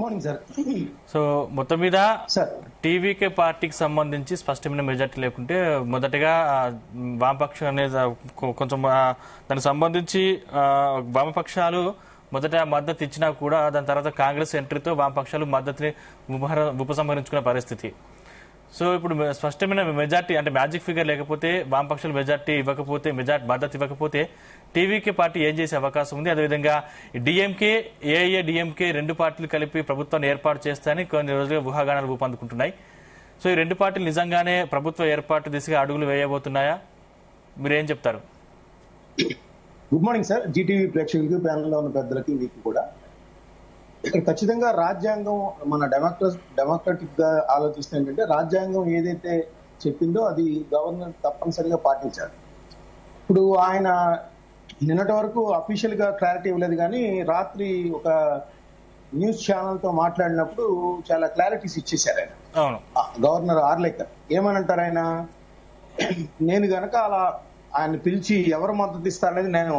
Morning sir. So మొత్తం మీద sir TVK పార్టీకి సంబంధించి స్పష్టమైన మెజార్టీ లేకుంటే మొదటగా వామపక్షం అనేది కొంచెం దానికి సంబంధించి వామపక్షాలు మొదట మద్దతు ఇచ్చినా కూడా దాని తర్వాత కాంగ్రెస్ ఎంట్రీతో వామపక్షాలు మద్దతుని ఉపసంహరించుకునే పరిస్థితి. సో ఇప్పుడు స్పష్టమైన మెజార్టీ అంటే మ్యాజిక్ ఫిగర్ లేకపోతే వామపక్షాలు మెజార్టీ ఇవ్వకపోతే మద్దతు ఇవ్వకపోతే టీవీకే పార్టీ ఏం చేసే అవకాశం ఉంది? అదేవిధంగా డిఎంకే ఏఐఏ-డిఎంకే రెండు పార్టీలు కలిపి ప్రభుత్వాన్ని ఏర్పాటు చేస్తాయని కొన్ని రోజులుగా ఊహాగానాలు ఊపందుకుంటున్నాయి. సో ఈ రెండు పార్టీలు నిజంగానే ప్రభుత్వ ఏర్పాటు దిశగా అడుగులు వేయబోతున్నాయా? మీరేం చెప్తారు? Good morning sir. జీటీవీ ప్రేక్షకులకి, ప్యానల్లో ఉన్న పెద్దలకి, మీకు కూడా ఖచ్చితంగా రాజ్యాంగం మన డెమోక్రటిక్ గా ఆలోచిస్తే ఏంటంటే రాజ్యాంగం ఏదైతే చెప్పిందో అది గవర్నర్ తప్పనిసరిగా పాటించాలి. ఇప్పుడు ఆయన నిన్నటి వరకు అఫీషియల్ గా క్లారిటీ ఇవ్వలేదు, కానీ రాత్రి ఒక న్యూస్ ఛానల్ తో మాట్లాడినప్పుడు చాలా క్లారిటీస్ ఇచ్చేశారు ఆయన. గవర్నర్ ఆర్లేకర్ ఏమనంటారు, ఆయన నేను గనక అలా ఆయన పిలిచి ఎవరు మద్దతు ఇస్తారనేది నేను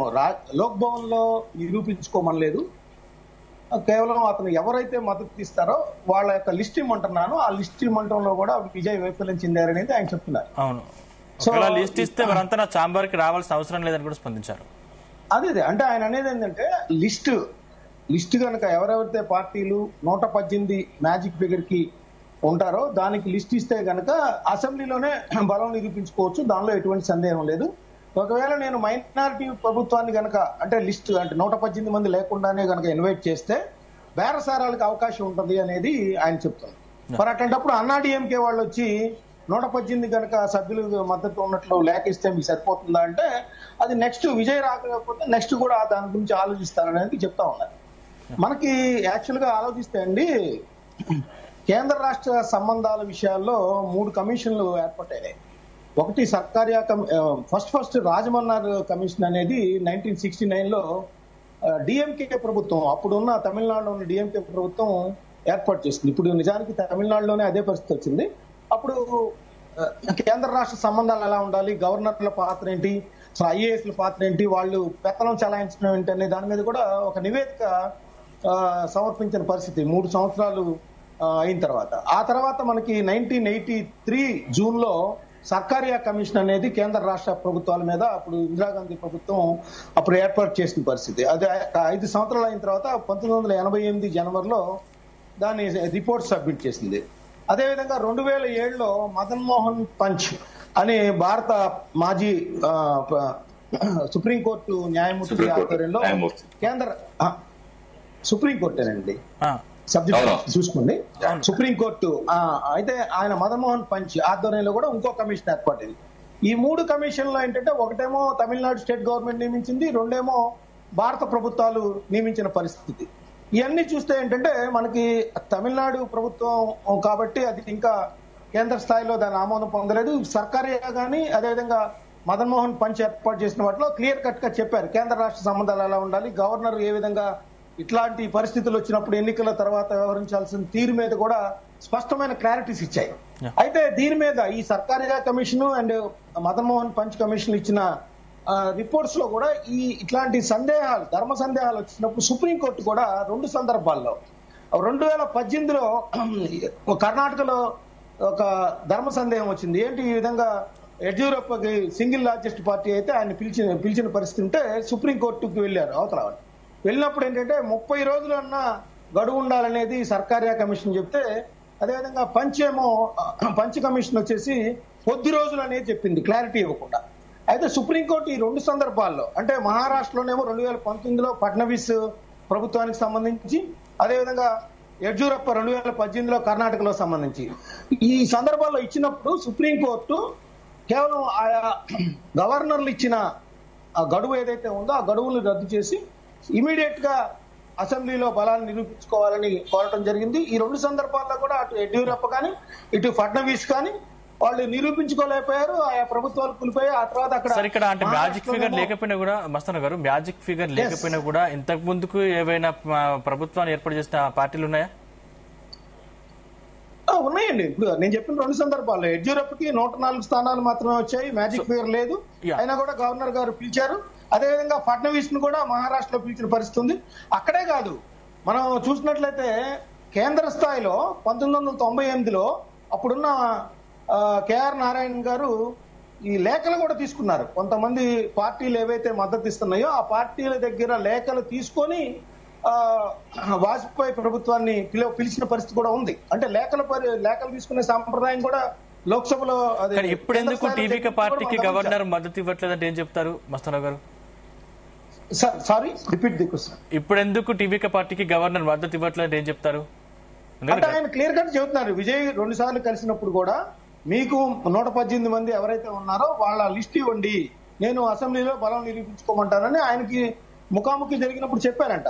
లోక్ భవన్ లో నిరూపించుకోమనలేదు, కేవలం అతను ఎవరైతే మద్దతు ఇస్తారో వాళ్ళ యొక్క లిస్ట్ ఇమ్మంటున్నాను, ఆ లిస్ట్ ఇమ్మంటంలో కూడా విజయ్ వైఫల్యం చెందారనేది ఆయన చెప్తున్నారు. అవును, సో లిస్ట్ ఇస్తే మరంతా నా ఛాంబర్ కి రావాల్సిన అవసరం లేదని కూడా స్పందించారు. అదే అంటే ఆయన అనేది ఏంటంటే లిస్ట్ కనుక ఎవరెవరైతే పార్టీలు 118 మ్యాజిక్ ఫిగర్ కి ఉంటారో దానికి లిస్ట్ ఇస్తే గనక అసెంబ్లీలోనే బలం నిరూపించుకోవచ్చు, దానిలో ఎటువంటి సందేహం లేదు. ఒకవేళ నేను మైనారిటీ ప్రభుత్వాన్ని గనక అంటే లిస్ట్ అంటే 118 మంది లేకుండానే గనక ఇన్వైట్ చేస్తే బేరసారాలకు అవకాశం ఉంటుంది అనేది ఆయన చెప్తున్నారు. మరి అట్లాంటప్పుడు అన్నాడీఎంకే వాళ్ళు వచ్చి 118 కనుక సభ్యులు మద్దతు ఉన్నట్లు లేఖ ఇస్తే మీకు సరిపోతుందా అంటే అది నెక్స్ట్ విజయ్ రాకపోతే నెక్స్ట్ కూడా దాని గురించి ఆలోచిస్తారనేది చెప్తా ఉన్నారు. మనకి యాక్చువల్ గా ఆలోచిస్తే అండి, కేంద్ర రాష్ట్ర సంబంధాల విషయాల్లో 3 కమిషన్లు ఏర్పడ్డాయి. ఒకటి సర్కారియా ఫస్ట్ రాజమన్నార్ కమిషన్ అనేది 1969 లో డిఎంకే ప్రభుత్వం, అప్పుడున్న తమిళనాడులో ఉన్న డిఎంకే ప్రభుత్వం ఏర్పాటు చేసింది. ఇప్పుడు నిజానికి తమిళనాడులోనే అదే పరిస్థితి వచ్చింది. అప్పుడు కేంద్ర రాష్ట్ర సంబంధాలు ఎలా ఉండాలి, గవర్నర్ల పాత్ర ఏంటి, ఐఏఎస్ల పాత్ర ఏంటి, వాళ్ళు పెత్తనం చలాయించడం ఏంటి అనే దాని మీద కూడా ఒక నివేదిక సమర్పించిన పరిస్థితి 3 సంవత్సరాలు అయిన తర్వాత. ఆ తర్వాత మనకి 1983 జూన్ లో సర్కారియా కమిషన్ అనేది కేంద్ర రాష్ట్ర ప్రభుత్వాల మీద అప్పుడు ఇందిరాగాంధీ ప్రభుత్వం అప్పుడు ఏర్పాటు చేసిన పరిస్థితి. అది 5 సంవత్సరాలు అయిన తర్వాత 1988 జనవరిలో దాని రిపోర్ట్ సబ్మిట్ చేసింది. అదేవిధంగా 2007లో మదన్ మోహన్ పంచ్ అనే భారత మాజీ సుప్రీంకోర్టు న్యాయమూర్తి ఆధ్వర్యంలో కేంద్ర సుప్రీంకోర్టేనండి సబ్జెక్ట్ చూసుకోండి, సుప్రీంకోర్టు అయితే ఆయన మదన్ మోహన్ పంచ్ ఆధ్వర్యంలో కూడా ఇంకో కమిషన్ ఏర్పడింది. ఈ 3 కమిషన్లో ఏంటంటే ఒకటేమో తమిళనాడు స్టేట్ గవర్నమెంట్ నియమించింది, రెండేమో భారత ప్రభుత్వాలు నియమించిన పరిస్థితి. ఇవన్నీ చూస్తే ఏంటంటే మనకి తమిళనాడు ప్రభుత్వం కాబట్టి అది ఇంకా కేంద్ర స్థాయిలో దాని ఆమోదం పొందలేదు. సర్కారియా కానీ అదేవిధంగా మదన్ మోహన్ పంచ్ ఏర్పాటు చేసిన వాటిలో క్లియర్ కట్ గా చెప్పారు కేంద్ర రాష్ట్ర సంబంధాలు ఎలా ఉండాలి, గవర్నర్ ఏ విధంగా ఇట్లాంటి పరిస్థితులు వచ్చినప్పుడు ఎన్నికల తర్వాత వ్యవహరించాల్సిన తీరు మీద కూడా స్పష్టమైన క్లారిటీస్ ఇచ్చాయి. అయితే దీని మీద ఈ Sarkaria commission and Madan Mohan punch commission ఇచ్చిన రిపోర్ట్స్ లో కూడా ఈ ఇట్లాంటి సందేహాలు, ధర్మ సందేహాలు వచ్చినప్పుడు సుప్రీంకోర్టు కూడా 2 సందర్భాల్లో 2018లో కర్ణాటకలో ఒక ధర్మ సందేహం వచ్చింది. ఏంటి, ఈ విధంగా యడ్యూరప్పకి సింగిల్ లార్జెస్ట్ పార్టీ అయితే ఆయన పిలిచిన పరిస్థితి ఉంటే సుప్రీంకోర్టుకు వెళ్ళారు. అవతల వెళ్ళినప్పుడు ఏంటంటే 30 రోజులన్నా గడువు ఉండాలనేది సర్కారియా కమిషన్ చెప్తే, అదేవిధంగా పంచ్ కమిషన్ వచ్చేసి కొద్ది రోజులు అనేది చెప్పింది, క్లారిటీ ఇవ్వకుండా. అయితే సుప్రీంకోర్టు ఈ 2 సందర్భాల్లో అంటే మహారాష్ట్రలోనేమో 2019లో ఫడ్నవీస్ ప్రభుత్వానికి సంబంధించి, అదేవిధంగా యడ్యూరప్ప 2018లో కర్ణాటకలో సంబంధించి ఈ సందర్భాల్లో ఇచ్చినప్పుడు సుప్రీంకోర్టు కేవలం ఆయా గవర్నర్లు ఇచ్చిన గడువు ఏదైతే ఉందో ఆ గడువులు రద్దు చేసి ఇమీడియట్ గా అసెంబ్లీలో బలాన్ని నిరూపించుకోవాలని కోరటం జరిగింది. ఈ 2 సందర్భాల్లో కూడా అటు యడ్యూరప్ప కానీ ఇటు ఫడ్నవీస్ కానీ వాళ్ళు నిరూపించుకోలేకపోయారు, ఆయా ప్రభుత్వాలు కూలిపోయాయి. ఆ తర్వాత అక్కడ ఇక్కడ అంటే మ్యాజిక్ ఫిగర్ లేకపోయినా కూడా మస్తాన్ గారు, మ్యాజిక్ ఫిగర్ లేకపోయినా కూడా ఇంతకు ముందుకు ఏవైనా ప్రభుత్వాన్ని ఏర్పాటు చేసిన పార్టీలు ఉన్నాయా? ఉన్నాయండి. ఇప్పుడు నేను చెప్పిన 2 సందర్భాల్లో యడ్యూరప్పకి 104 స్థానాలు మాత్రమే వచ్చాయి, మ్యాజిక్ ఫిగర్ లేదు. అయినా కూడా గవర్నర్ గారు పిలిచారు. అదేవిధంగా ఫడ్నవీస్ ను కూడా మహారాష్ట్రలో పిలిచిన పరిస్థితి ఉంది. అక్కడే కాదు, మనం చూసినట్లయితే కేంద్ర స్థాయిలో 1998లో అప్పుడున్న కేఆర్ నారాయణ గారు ఈ లేఖలు కూడా తీసుకున్నారు. కొంతమంది పార్టీలు ఏవైతే మద్దతు ఇస్తున్నాయో ఆ పార్టీల దగ్గర లేఖలు తీసుకొని వాజ్పేయి ప్రభుత్వాన్ని పిలిచిన పరిస్థితి కూడా ఉంది. అంటే లేఖలు తీసుకునే సాంప్రదాయం కూడా లోక్సభలో. ఇప్పుడు ఎందుకు టీవీకే పార్టీకి గవర్నర్ మద్దతు ఇవ్వట్లేదంటే ఏం చెప్తారు మస్తారావు గారు? Sorry, repeat the question. ఇప్పుడు ఎందుకు టీవీకే పార్టీకి గవర్నర్ మద్దతు ఇవ్వట్లేదు ఏం చెప్తారు? అంటే ఆయన క్లియర్ కట్ చెబుతున్నారు. విజయ్ 2 సార్లు కలిసినప్పుడు కూడా మీకు 118 మంది ఎవరైతే ఉన్నారో వాళ్ళ లిస్ట్ ఇవ్వండి, నేను అసెంబ్లీలో బలం నిరూపించుకోమంటానని ఆయనకి ముఖాముఖి జరిగినప్పుడు చెప్పారంట.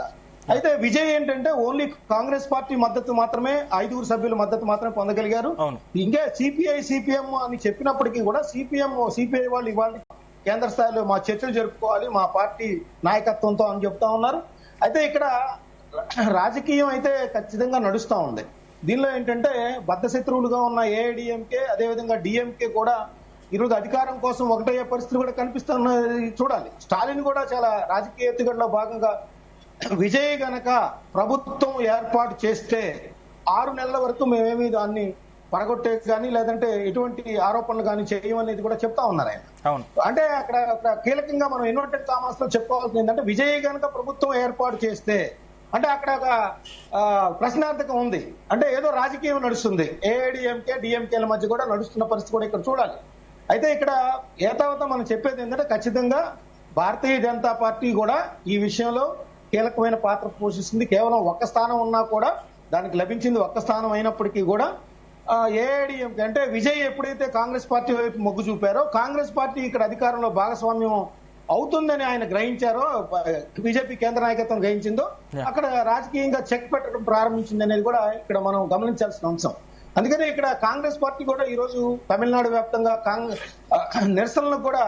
అయితే విజయ్ ఏంటంటే ఓన్లీ కాంగ్రెస్ పార్టీ మద్దతు మాత్రమే, 5 సభ్యుల మద్దతు మాత్రమే పొందగలిగారు. ఇంకా సిపిఐ సిపిఎం అని చెప్పినప్పటికీ కూడా సిపిఐ వాళ్ళు ఇవాళ కేంద్ర స్థాయిలో మా చర్చలు జరుపుకోవాలి మా పార్టీ నాయకత్వంతో అని చెప్తా ఉన్నారు. అయితే ఇక్కడ రాజకీయం అయితే ఖచ్చితంగా నడుస్తా ఉంది. దీనిలో ఏంటంటే బద్ధశత్రువులుగా ఉన్న ఏఐడిఎంకే అదేవిధంగా డిఎంకే కూడా ఈరోజు అధికారం కోసం ఒకటయ్యే పరిస్థితులు కూడా కనిపిస్తున్నది చూడాలి. స్టాలిన్ కూడా చాలా రాజకీయ ఎత్తుగడలో భాగంగా విజయ్ గనక ప్రభుత్వం ఏర్పాటు చేస్తే 6 నెలల వరకు మేమేమి దాన్ని పడగొట్టే కానీ లేదంటే ఎటువంటి ఆరోపణలు కానీ చేయమనేది కూడా చెప్తా ఉన్నారు ఆయన. అంటే అక్కడ కీలకంగా మనం ఇన్వర్టెడ్ కామర్స్ లో చెప్పుకోవాల్సింది ఏంటంటే విజయ్ గనక ప్రభుత్వం ఏర్పాటు చేస్తే అంటే అక్కడ ఒక ప్రశ్నార్థకం ఉంది. అంటే ఏదో రాజకీయం నడుస్తుంది, ఏఐడిఎంకే డిఎంకేల మధ్య కూడా నడుస్తున్న పరిస్థితి కూడా ఇక్కడ చూడాలి. అయితే ఇక్కడ ఏతావత మనం చెప్పేది ఏంటంటే ఖచ్చితంగా భారతీయ జనతా పార్టీ కూడా ఈ విషయంలో కీలకమైన పాత్ర పోషిస్తుంది. కేవలం 1 స్థానం ఉన్నా కూడా దానికి లభించింది 1 స్థానం అయినప్పటికీ కూడా ఏఐడిఎంకే అంటే విజయ్ ఎప్పుడైతే కాంగ్రెస్ పార్టీ వైపు మొగ్గు చూపారో కాంగ్రెస్ పార్టీ ఇక్కడ అధికారంలో భాగస్వామ్యం అవుతుందని ఆయన గ్రహించారో, బీజేపీ కేంద్ర నాయకత్వం గ్రహించిందో అక్కడ రాజకీయంగా చెక్ పెట్టడం ప్రారంభించింది అనేది కూడా ఇక్కడ మనం గమనించాల్సిన అంశం. అందుకని ఇక్కడ కాంగ్రెస్ పార్టీ కూడా ఈ రోజు తమిళనాడు వ్యాప్తంగా నిరసనలకు కూడా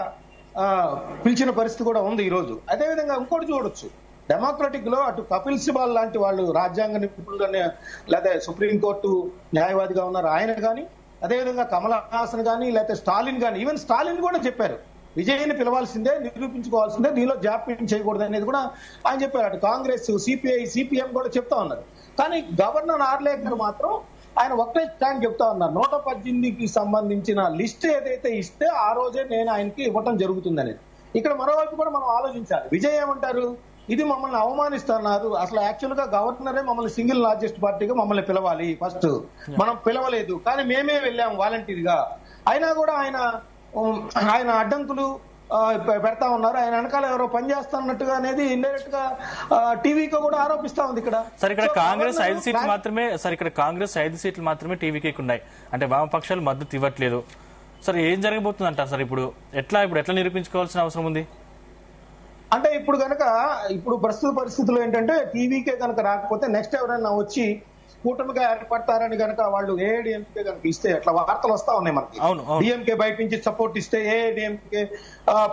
పిలిచిన పరిస్థితి కూడా ఉంది ఈ రోజు. అదేవిధంగా ఇంకోటి చూడొచ్చు, డెమోక్రటిక్ లో అటు కపిల్ సిబాల్ లాంటి వాళ్ళు రాజ్యాంగ నిపుణులు లేదా సుప్రీంకోర్టు న్యాయవాదిగా ఉన్నారు ఆయన కానీ, అదేవిధంగా కమల్ హాసన్ కానీ లేకపోతే స్టాలిన్ కానీ, ఈవెన్ స్టాలిన్ కూడా చెప్పారు విజయ్ని పిలవాల్సిందే, నిరూపించుకోవాల్సిందే, దీనిలో జాప్యం చేయకూడదు అనేది కూడా ఆయన చెప్పారు. అటు కాంగ్రెస్ సిపిఐ సిపిఎం కూడా చెప్తా ఉన్నారు. కానీ గవర్నర్ ఆర్లేకర్ మాత్రం ఆయన ఒకటే స్టాండ్ చెప్తా ఉన్నారు, 118కి సంబంధించిన లిస్ట్ ఏదైతే ఇస్తే ఆ రోజే నేను ఆయనకి ఇవ్వటం జరుగుతుంది అనేది. ఇక్కడ మరోవైపు కూడా మనం ఆలోచించాలి. విజయ్ ఏమంటారు, ఇది మమ్మల్ని అవమానిస్తున్నారు, అసలు యాక్చువల్ గా గవర్నరే మమ్మల్ని సింగిల్ లార్జెస్ట్ పార్టీగా మమ్మల్ని పిలవాలి, ఫస్ట్ మనం పిలవలేదు కానీ మేమే వెళ్ళాం వాలంటీర్గా, అయినా కూడా ఆయన అడ్డంకులు పెడతా ఉన్నారు, ఆయన వెనకాల ఎవరో పనిచేస్తున్నట్టుగా అనేది ఇండైరెక్ట్ గా టీవీకి కూడా ఆరోపిస్తా ఉంది. ఇక్కడ ఇక్కడ కాంగ్రెస్ 5 సీట్లు మాత్రమే కాంగ్రెస్ 5 సీట్లు మాత్రమే టీవీకి ఉన్నాయి, అంటే వామపక్షాలు మద్దతు ఇవ్వట్లేదు. సరే ఏం జరగబోతుంది అంటారు సార్? ఇప్పుడు ఎట్లా నిరూపించుకోవాల్సిన అవసరం ఉంది? అంటే ఇప్పుడు ప్రస్తుత పరిస్థితుల్లో ఏంటంటే టీవీకే కనుక రాకపోతే నెక్స్ట్ ఎవరైనా వచ్చి కూటమిగా ఏర్పడతారని కనుక వాళ్ళు ఏఐడిఎంకే కనుక ఇస్తే అట్లా వార్తలు వస్తా ఉన్నాయి మనకి. డిఎంకే బయట నుంచి సపోర్ట్ ఇస్తే ఏఐడిఎంకే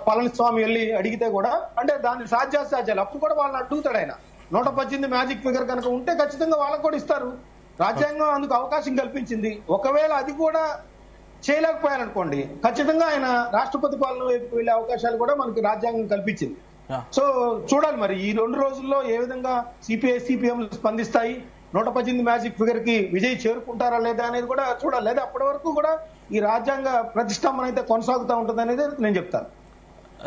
పళనిస్వామి వెళ్ళి అడిగితే కూడా అంటే దాన్ని సాధ్యాసాధ్యాలు అప్పుడు కూడా వాళ్ళని అడుగుతాడు ఆయన. 118 మ్యాజిక్ ఫిగర్ కనుక ఉంటే ఖచ్చితంగా వాళ్ళకు కూడా ఇస్తారు. రాజ్యాంగం అందుకు అవకాశం కల్పించింది. ఒకవేళ అది కూడా చేయలేకపోయారనుకోండి ఖచ్చితంగా ఆయన రాష్ట్రపతి పాలన వైపు వెళ్లే అవకాశాలు కూడా మనకి రాజ్యాంగం కల్పించింది. సో చూడాలి మరి ఈ 2 రోజుల్లో ఏ విధంగా సిపిఐ సిపిఎం స్పందిస్తాయి, 118 మ్యాజిక్ ఫిగర్ కి విజయ్ చేరుకుంటారా లేదా అనేది కూడా చూడాలి. లేదా అప్పటి వరకు కూడా ఈ రాజ్యాంగ ప్రతిష్టంభన అయితే కొనసాగుతూ ఉంటుంది అనేది నేను చెప్తాను.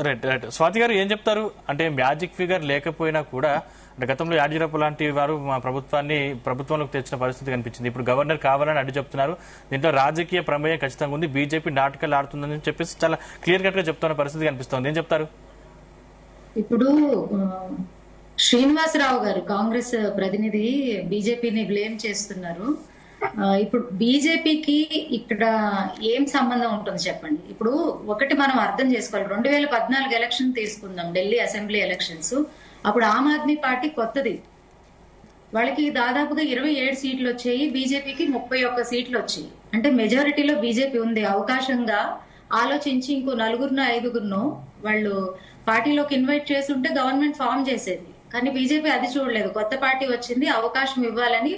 రైట్. స్వాతి గారు ఏం చెప్తారు? అంటే మ్యాజిక్ ఫిగర్ లేకపోయినా కూడా అంటే గతంలో యాడ్యూరప్ప లాంటి వారు మా ప్రభుత్వంలోకి తెచ్చిన పరిస్థితి కనిపించింది. ఇప్పుడు గవర్నర్ కావాలని అడ్డు చెప్తున్నారు. దీంట్లో రాజకీయ ప్రమేయం ఖచ్చితంగా ఉంది, బీజేపీ నాటకాలు ఆడుతుందని చెప్పేసి చాలా క్లియర్ కట్ గా చెప్తున్న పరిస్థితి కనిపిస్తోంది. ఏం చెప్తారు? ఇప్పుడు శ్రీనివాసరావు గారు కాంగ్రెస్ ప్రతినిధి బీజేపీని బ్లేమ్ చేస్తున్నారు. ఇప్పుడు బీజేపీకి ఇక్కడ ఏం సంబంధం ఉంటుంది చెప్పండి? ఇప్పుడు ఒకటి మనం అర్థం చేసుకోవాలి, 2014 ఎలక్షన్ తీసుకుందాం, ఢిల్లీ అసెంబ్లీ ఎలక్షన్స్. అప్పుడు ఆమ్ ఆద్మీ పార్టీ కొత్తది, వాళ్ళకి దాదాపుగా 27 సీట్లు వచ్చాయి, బీజేపీకి 31 సీట్లు వచ్చాయి. అంటే మెజారిటీలో బీజేపీ ఉంది. అవకాశంగా ఆలోచించి ఇంకో 4-5 వాళ్ళు పార్టీలోకి ఇన్వైట్ చేసి ఉంటే గవర్నమెంట్ ఫామ్ చేసేది. కానీ బీజేపీ అది చూడలేదు, కొత్త పార్టీ వచ్చింది అవకాశం ఇవ్వాలని